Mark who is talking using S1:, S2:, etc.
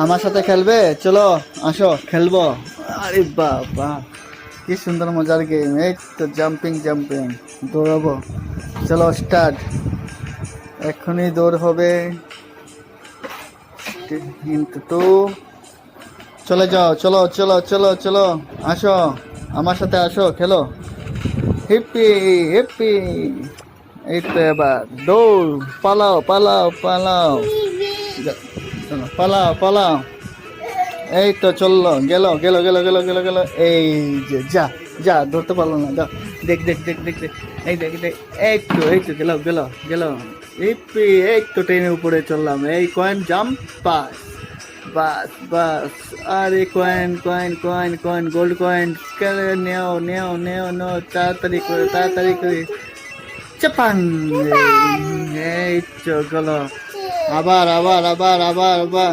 S1: আমার সাথে খেলবে? চলো আসো খেলবো। আরে বাবা, কি সুন্দর মজার গেম। এই তো জাম্পিং জাম্পিং, দৌড়াবো। চলো স্টার্ট, এখনই দৌড় হবে। কিন্তু তো চলে যাও, চলো চলো চলো চলো, আসো আমার সাথে, আসো খেলো। Hippie hippie. এই তো এবার দৌড়, পালাও পালাও পালাও, চলো পালাও পালাও। এই তো চললো, গেল গেল গেল গেল গেল গেল। এই যে যা, যা ধরতে পারলো না, যা। দেখ দেখ দেখ দেখ দেখ, এই দেখ দেখ। এই তো গেল গেল গেল। হিপ্পি, এই তো ট্রেনের উপরে চললাম। এই কয়েন জাম্প পাস, বাস বাস। আরে coin coin coin coin, gold coin. নেও নেও নেও নেও, তাড়াতাড়ি করে তাড়াতাড়ি করে। চাপাং। এই তো গেল। আবার আবার আবার আবার আবার।